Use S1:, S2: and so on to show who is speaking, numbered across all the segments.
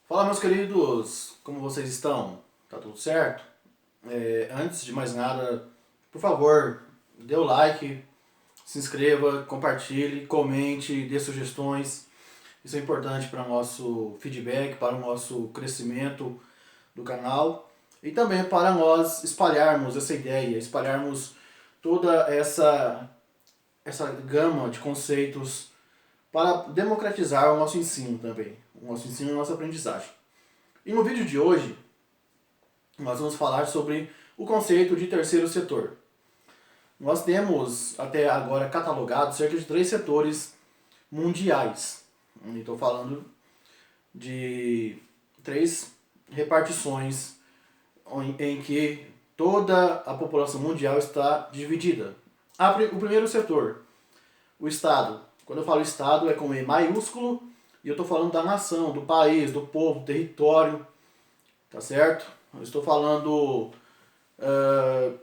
S1: Fala, meus queridos, como vocês estão? Tá tudo certo? Antes de mais nada, por favor, dê o like, se inscreva, compartilhe, comente, dê sugestões. Isso é importante para o nosso feedback, para o nosso crescimento do canal e também para nós espalharmos essa ideia, espalharmos toda essa gama de conceitos para democratizar o nosso ensino também, o nosso ensino e a nossa aprendizagem. E no vídeo de hoje, nós vamos falar sobre o conceito de terceiro setor. Nós temos até agora catalogado cerca de 3 setores mundiais. Estou falando de 3 repartições em que toda a população mundial está dividida. O primeiro setor, o Estado. Quando eu falo Estado é com E maiúsculo e eu estou falando da nação, do país, do povo, do território, tá certo? Eu estou falando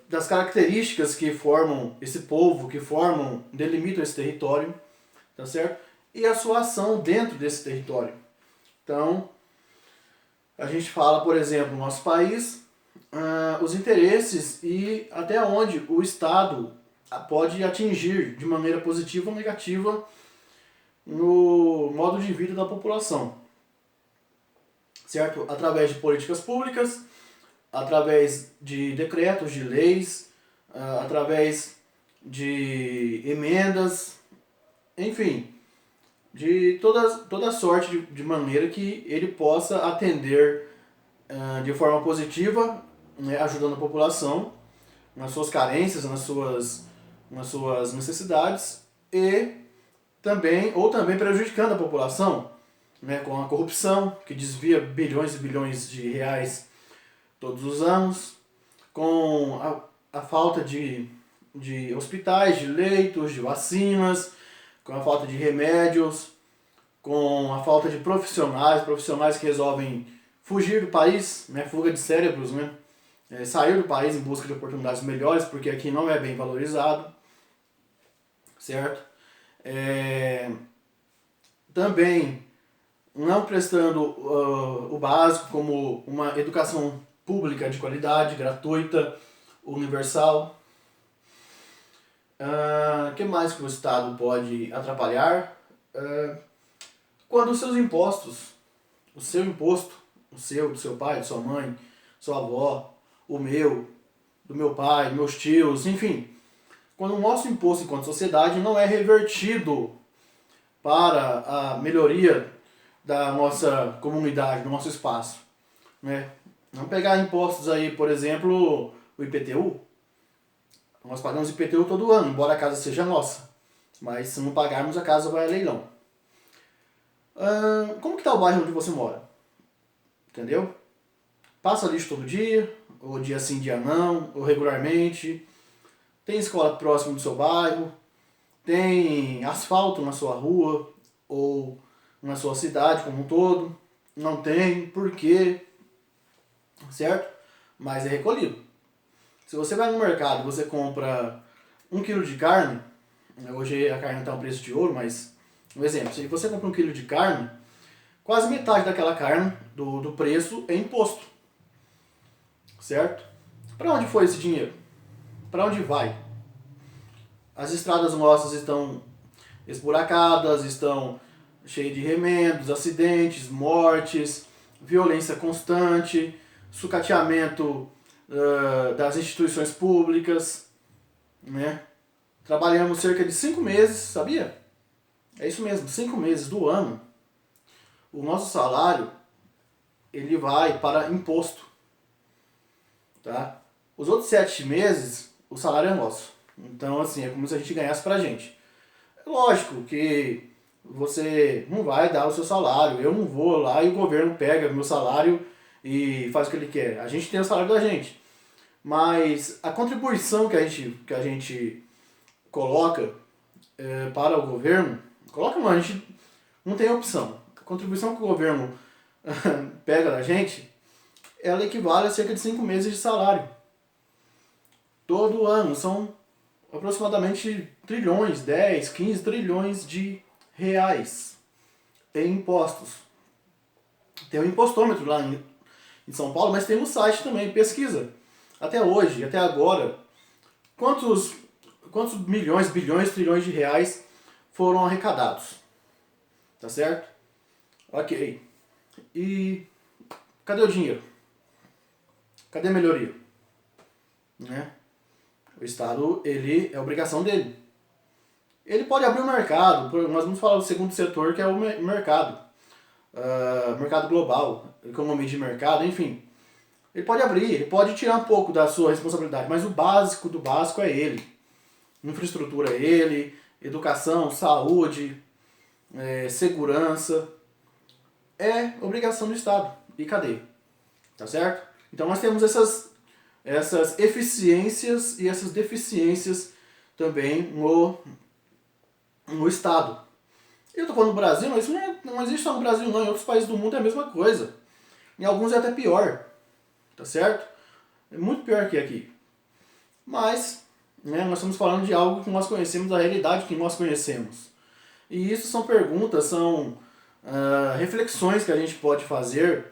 S1: das características que formam esse povo, que delimitam esse território, tá certo? E a sua ação dentro desse território. Então, a gente fala, por exemplo, no nosso país, os interesses e até onde o Estado pode atingir de maneira positiva ou negativa no modo de vida da população, certo? Através de políticas públicas, através de decretos, de leis, através de emendas, enfim, de toda sorte de maneira que ele possa atender de forma positiva, né, ajudando a população nas suas carências, nas suas necessidades e também prejudicando a população, né, com a corrupção que desvia bilhões e bilhões de reais todos os anos, com a falta de hospitais, de leitos, de vacinas, com a falta de remédios, com a falta de profissionais que resolvem fugir do país, né, fuga de cérebros, né, sair do país em busca de oportunidades melhores, porque aqui não é bem valorizado, certo? Também não prestando o básico como uma educação pública de qualidade, gratuita, universal. O que mais que o Estado pode atrapalhar? Quando os seus impostos, o seu imposto, o seu, do seu pai, de sua mãe, sua avó, o meu, do meu pai, meus tios, enfim, quando o nosso imposto enquanto sociedade não é revertido para a melhoria da nossa comunidade, do nosso espaço, né? Não pegar impostos aí, por exemplo, o IPTU. Nós pagamos IPTU todo ano, embora a casa seja nossa. Mas se não pagarmos, a casa vai a leilão. Como que está o bairro onde você mora? Entendeu? Passa lixo todo dia, ou dia sim, dia não, ou regularmente. Tem escola próximo do seu bairro. Tem asfalto na sua rua, ou na sua cidade como um todo. Não tem, por quê? Certo? Mas é recolhido. Se você vai no mercado e você compra 1 quilo de carne, hoje a carne está a um preço de ouro, mas um exemplo, se você compra 1 quilo de carne, quase metade daquela carne, do preço, é imposto. Certo? Para onde foi esse dinheiro? Para onde vai? As estradas nossas estão esburacadas, estão cheias de remendos, acidentes, mortes, violência constante, sucateamento das instituições públicas, né? Trabalhamos cerca de 5 meses, sabia? É isso mesmo, 5 meses do ano. O nosso salário, ele vai para imposto, tá? Os outros 7 meses, o salário é nosso. Então, assim, é como se a gente ganhasse pra gente. É lógico que você não vai dar o seu salário, eu não vou lá e o governo pega meu salário e faz o que ele quer. A gente tem o salário da gente. Mas a contribuição que a gente coloca para o governo, coloca não, a gente não tem opção. A contribuição que o governo pega da gente, ela equivale a cerca de 5 meses de salário. Todo ano são aproximadamente trilhões, 10, 15 trilhões de reais em impostos. Tem um impostômetro lá em São Paulo, mas tem um site também, pesquisa. Até hoje, até agora, quantos milhões, bilhões, trilhões de reais foram arrecadados? Tá certo? Ok. E cadê o dinheiro? Cadê a melhoria? Né? O Estado, ele é obrigação dele. Ele pode abrir o mercado, nós vamos falar do segundo setor, que é o mercado. Mercado global, economia de mercado, enfim. Ele pode abrir, ele pode tirar um pouco da sua responsabilidade, mas o básico do básico é ele. Infraestrutura é ele, educação, saúde, segurança. É obrigação do Estado. E cadê? Tá certo? Então nós temos essas eficiências e essas deficiências também no Estado. Eu estou falando do Brasil, mas isso não existe só no Brasil não, em outros países do mundo é a mesma coisa. Em alguns é até pior, tá certo? É muito pior que aqui. Mas, né, nós estamos falando de algo que nós conhecemos, da realidade que nós conhecemos. E isso são perguntas, são reflexões que a gente pode fazer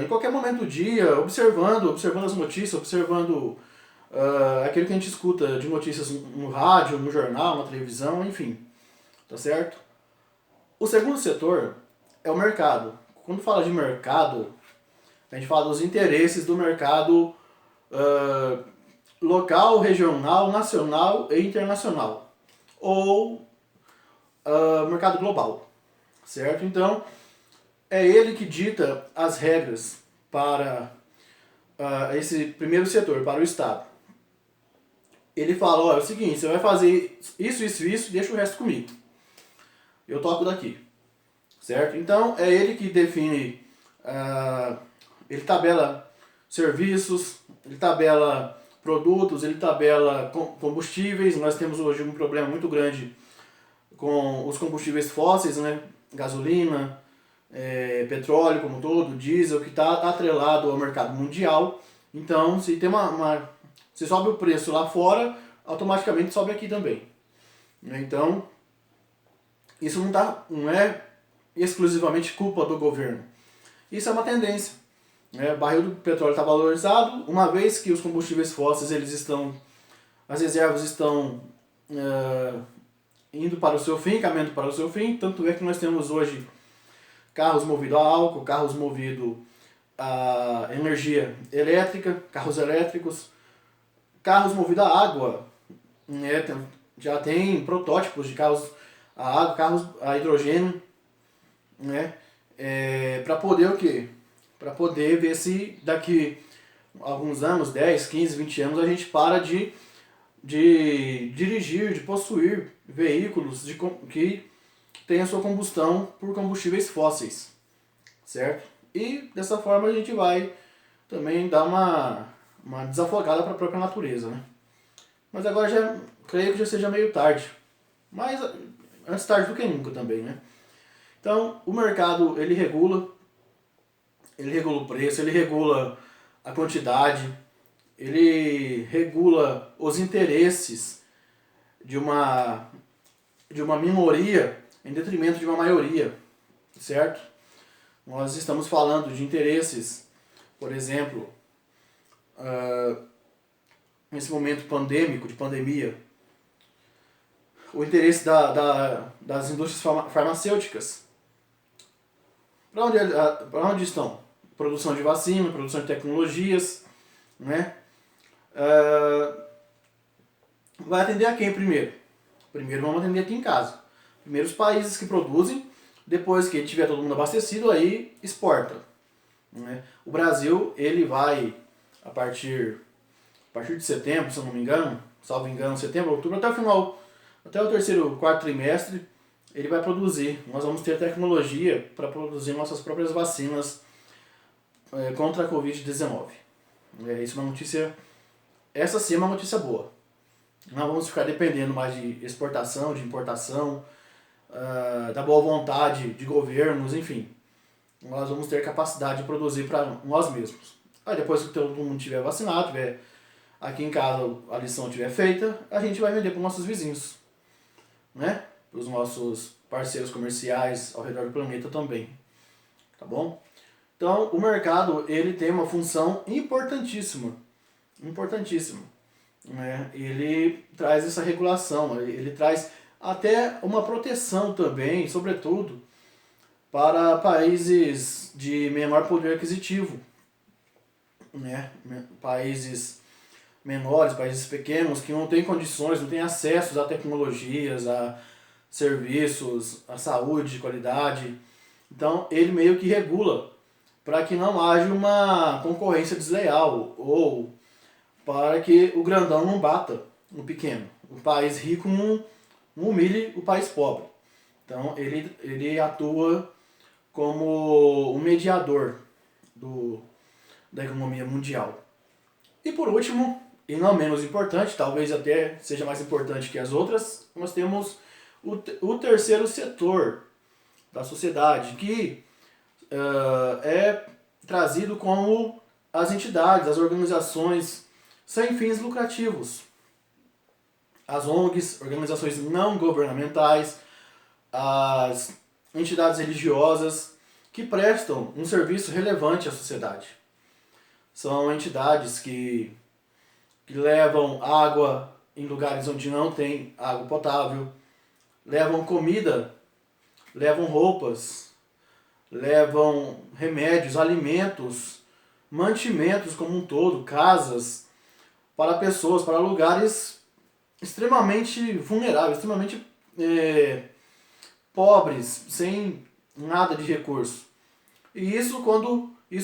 S1: em qualquer momento do dia, observando as notícias, observando aquilo que a gente escuta de notícias no rádio, no jornal, na televisão, enfim. Tá certo? O segundo setor é o mercado. Quando fala de mercado, a gente fala dos interesses do mercado local, regional, nacional e internacional. Ou mercado global. Certo? Então, é ele que dita as regras para esse primeiro setor, para o Estado. Ele fala, olha, é o seguinte, você vai fazer isso, deixa o resto comigo. Eu toco daqui. Certo? Então, é ele que define, ele tabela serviços, ele tabela produtos, ele tabela combustíveis. Nós temos hoje um problema muito grande com os combustíveis fósseis, né? Gasolina, petróleo como um todo, diesel, que está atrelado ao mercado mundial. Então, se tem se sobe o preço lá fora, automaticamente sobe aqui também. Então, isso não é exclusivamente culpa do governo. Isso é uma tendência. O barril do petróleo está valorizado, uma vez que os combustíveis fósseis, as reservas estão indo para o seu fim, caminhando para o seu fim, tanto é que nós temos hoje carros movidos a álcool, carros movidos a energia elétrica, carros elétricos, carros movidos a água, né? Já tem protótipos de carros a água, carros a hidrogênio, né? Para poder o quê? Para poder ver se daqui alguns anos, 10, 15, 20 anos, a gente para de dirigir, de possuir veículos que tenham sua combustão por combustíveis fósseis, certo? E dessa forma a gente vai também dar uma desafogada para a própria natureza, né? Mas agora creio que já seja meio tarde, mas antes tarde do que nunca também, né? Então o mercado ele regula o preço, ele regula a quantidade, ele regula os interesses de uma minoria em detrimento de uma maioria, certo? Nós estamos falando de interesses, por exemplo, nesse momento pandêmico, de pandemia, o interesse das indústrias farmacêuticas. Para onde estão? Produção de vacina, produção de tecnologias, né? Vai atender a quem primeiro? Primeiro vamos atender aqui em casa. Primeiro os países que produzem, depois que tiver todo mundo abastecido, aí exporta. Né? O Brasil, ele vai, a partir de setembro, se eu não me engano, salvo engano, setembro, outubro, até o terceiro, quarto trimestre, ele vai produzir. Nós vamos ter tecnologia para produzir nossas próprias vacinas contra a Covid-19. Isso é uma notícia, essa sim é uma notícia boa. Não vamos ficar dependendo mais de exportação, de importação, da boa vontade de governos, enfim. Nós vamos ter capacidade de produzir para nós mesmos. Aí depois que todo mundo estiver vacinado, tiver aqui em casa a lição estiver feita, a gente vai vender para os nossos vizinhos, né? Para os nossos parceiros comerciais ao redor do planeta também, tá bom? Então, o mercado ele tem uma função importantíssima, importantíssima, né? Ele traz essa regulação, ele traz até uma proteção também, sobretudo, para países de menor poder aquisitivo, né? Países menores, países pequenos, que não têm condições, não têm acesso a tecnologias, a serviços, a saúde de qualidade. Então, ele meio que regula para que não haja uma concorrência desleal ou para que o grandão não bata no pequeno. O país rico não humilhe o país pobre. Então, ele atua como um mediador da economia mundial. E por último, e não menos importante, talvez até seja mais importante que as outras, nós temos o terceiro setor da sociedade, que é trazido como as entidades, as organizações sem fins lucrativos. As ONGs, organizações não governamentais, as entidades religiosas que prestam um serviço relevante à sociedade. São entidades que levam água em lugares onde não tem água potável, levam comida, levam roupas, levam remédios, alimentos, mantimentos como um todo, casas, para pessoas, para lugares extremamente vulneráveis, extremamente pobres, sem nada de recurso. E isso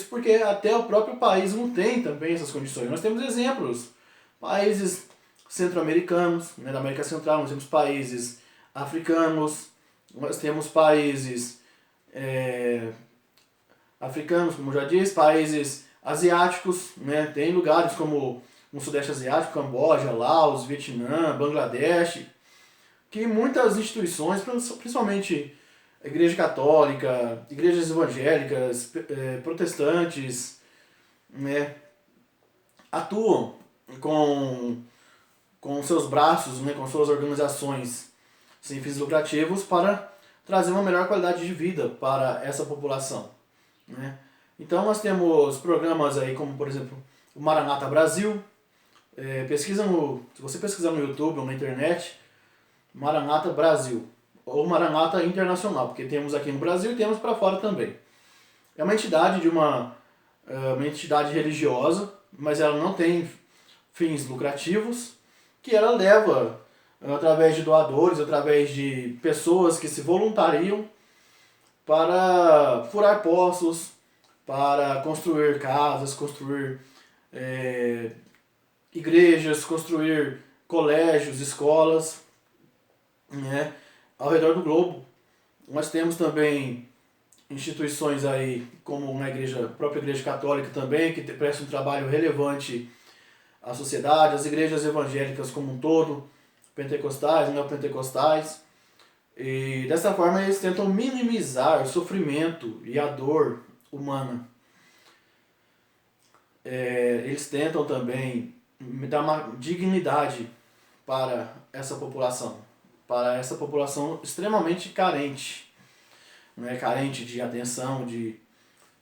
S1: porque até o próprio país não tem também essas condições. Nós temos exemplos, países centro-americanos, né, da América Central, nós temos países africanos, nós temos países africanos, como eu já disse, países asiáticos, né, tem lugares como no Sudeste Asiático, Camboja, Laos, Vietnã, Bangladesh, que muitas instituições, principalmente a Igreja Católica, igrejas evangélicas, protestantes, né, atuam com seus braços, né, com suas organizações sem fins lucrativos para trazer uma melhor qualidade de vida para essa população, né? Então nós temos programas aí como, por exemplo, o Maranata Brasil. Se você pesquisar no YouTube ou na internet, Maranata Brasil ou Maranata Internacional, porque temos aqui no Brasil e temos para fora também. É uma entidade uma entidade religiosa, mas ela não tem fins lucrativos, que ela leva através de doadores, através de pessoas que se voluntariam para furar poços, para construir casas, construir igrejas, construir colégios, escolas, né, ao redor do globo. Nós temos também instituições aí, como a própria Igreja Católica também, que presta um trabalho relevante à sociedade, as igrejas evangélicas como um todo, pentecostais, neopentecostais. E dessa forma eles tentam minimizar o sofrimento e a dor humana. Eles tentam também dar uma dignidade para essa população extremamente carente, né? Carente de atenção, de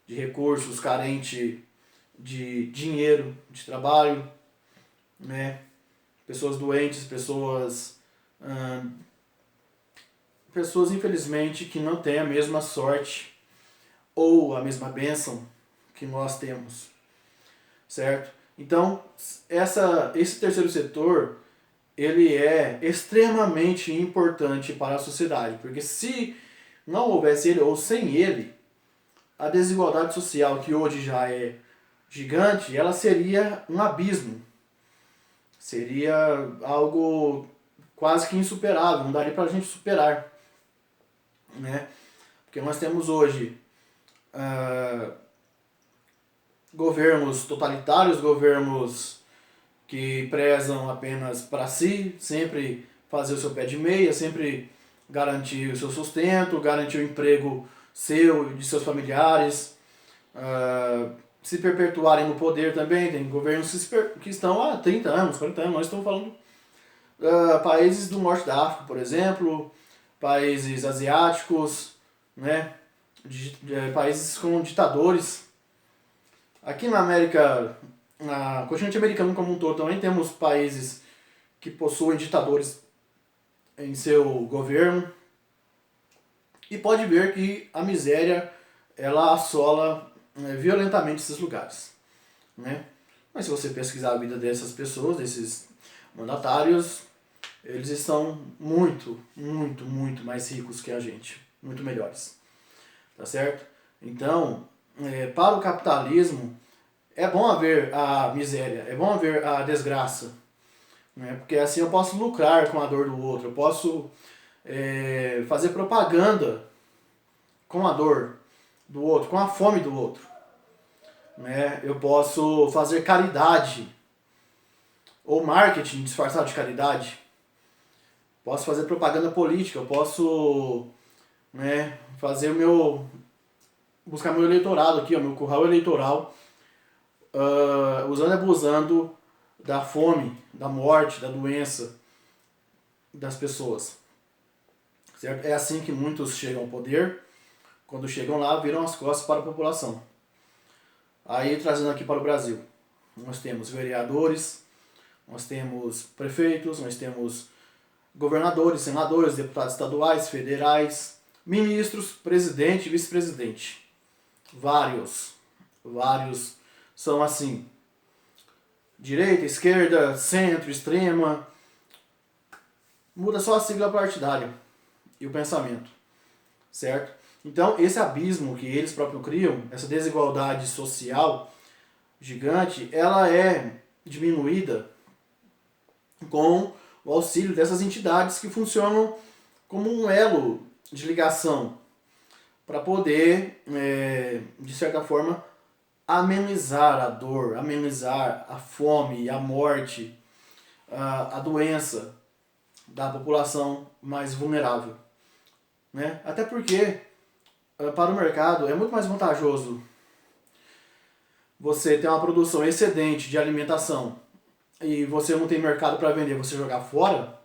S1: recursos, carente de dinheiro, de trabalho, né? Pessoas doentes, pessoas infelizmente que não têm a mesma sorte ou a mesma bênção que nós temos, certo? Então, esse terceiro setor, ele é extremamente importante para a sociedade, porque se não houvesse ele, ou sem ele, a desigualdade social, que hoje já é gigante, ela seria um abismo. Seria algo quase que insuperável, não daria para a gente superar, né? Porque nós temos hoje governos totalitários, governos que prezam apenas para si, sempre fazer o seu pé de meia, sempre garantir o seu sustento, garantir o emprego seu e de seus familiares, se perpetuarem no poder também. Tem governos que estão há 30 anos, 40 anos, nós estamos falando países do norte da África, por exemplo, países asiáticos, né? países com ditadores. Aqui na América, na continente americano como um todo, também temos países que possuem ditadores em seu governo. E pode ver que a miséria ela assola violentamente esses lugares, né? Mas se você pesquisar a vida dessas pessoas, desses mandatários, eles estão muito, muito, muito mais ricos que a gente, muito melhores, tá certo? Então, para o capitalismo, é bom haver a miséria, é bom haver a desgraça, né? Porque assim eu posso lucrar com a dor do outro, eu posso fazer propaganda com a dor do outro, com a fome do outro, né? Eu posso fazer caridade ou marketing disfarçado de caridade, posso fazer propaganda política, eu posso, né, fazer buscar meu eleitorado aqui, meu curral eleitoral, usando e abusando da fome, da morte, da doença das pessoas, certo? É assim que muitos chegam ao poder. Quando chegam lá, viram as costas para a população. Aí, trazendo aqui para o Brasil, nós temos vereadores, nós temos prefeitos, nós temos governadores, senadores, deputados estaduais, federais, ministros, presidente e vice-presidente. Vários são assim. Direita, esquerda, centro, extrema. Muda só a sigla partidária e o pensamento, certo? Então, esse abismo que eles próprios criam, essa desigualdade social gigante, ela é diminuída com o auxílio dessas entidades que funcionam como um elo de ligação para poder, de certa forma, amenizar a dor, amenizar a fome, a morte, a doença da população mais vulnerável, né? Até porque, para o mercado, é muito mais vantajoso você ter uma produção excedente de alimentação e você não tem mercado para vender, você jogar fora,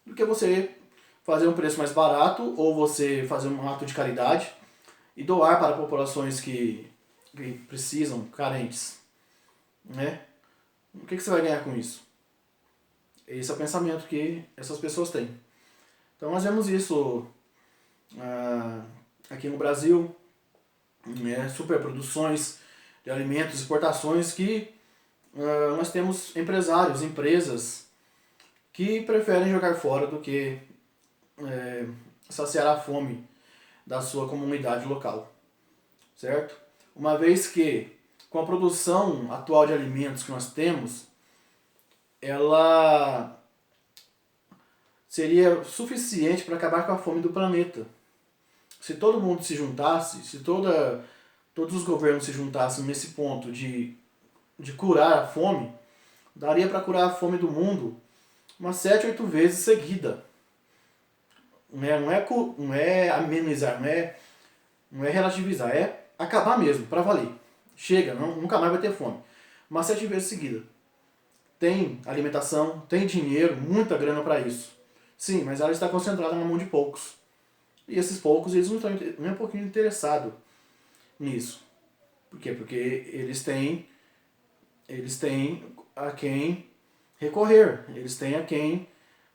S1: do que você fazer um preço mais barato ou você fazer um ato de caridade e doar para populações que precisam, carentes, né? O que você vai ganhar com isso? Esse é o pensamento que essas pessoas têm. Então nós vemos isso aqui no Brasil, né? Superproduções de alimentos, exportações que nós temos empresários, empresas que preferem jogar fora do que saciar a fome da sua comunidade local, certo? Uma vez que, com a produção atual de alimentos que nós temos, ela seria suficiente para acabar com a fome do planeta. Se todo mundo se juntasse, se todos os governos se juntassem nesse ponto de curar a fome, daria para curar a fome do mundo umas 7, 8 vezes seguida. Não é amenizar, não é relativizar, é acabar mesmo, para valer. Chega, nunca mais vai ter fome. Umas 7 vezes seguida. Tem alimentação, tem dinheiro, muita grana para isso. Sim, mas ela está concentrada na mão de poucos. E esses poucos, eles não estão nem um pouquinho interessados nisso. Por quê? Porque eles têm a quem recorrer, eles têm a quem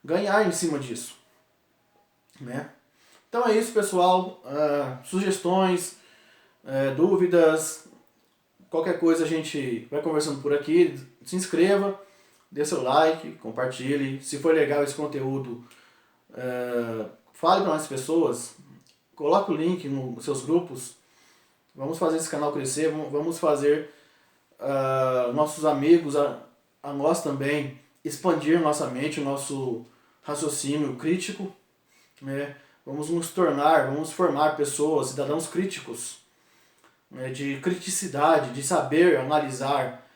S1: ganhar em cima disso, né? Então é isso, pessoal. Sugestões, dúvidas, qualquer coisa a gente vai conversando por aqui. Se inscreva, dê seu like, compartilhe. Se for legal esse conteúdo, fale para mais pessoas, coloque o link nos seus grupos. Vamos fazer esse canal crescer, vamos fazer nossos amigos, a nós também, expandir nossa mente, o nosso raciocínio crítico, né? Vamos formar pessoas, cidadãos críticos, né? De criticidade, de saber analisar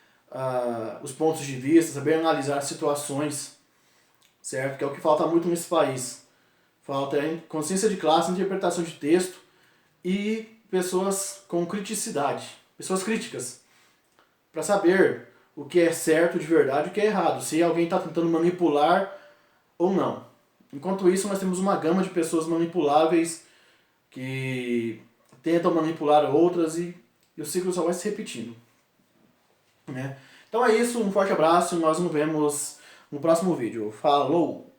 S1: os pontos de vista, saber analisar situações, certo? Que é o que falta muito nesse país. Falta consciência de classe, interpretação de texto e pessoas com criticidade, pessoas críticas, para saber o que é certo de verdade e o que é errado, se alguém está tentando manipular ou não. Enquanto isso, nós temos uma gama de pessoas manipuláveis que tentam manipular outras e o ciclo só vai se repetindo. Né? Então é isso, um forte abraço e nós nos vemos no próximo vídeo. Falou!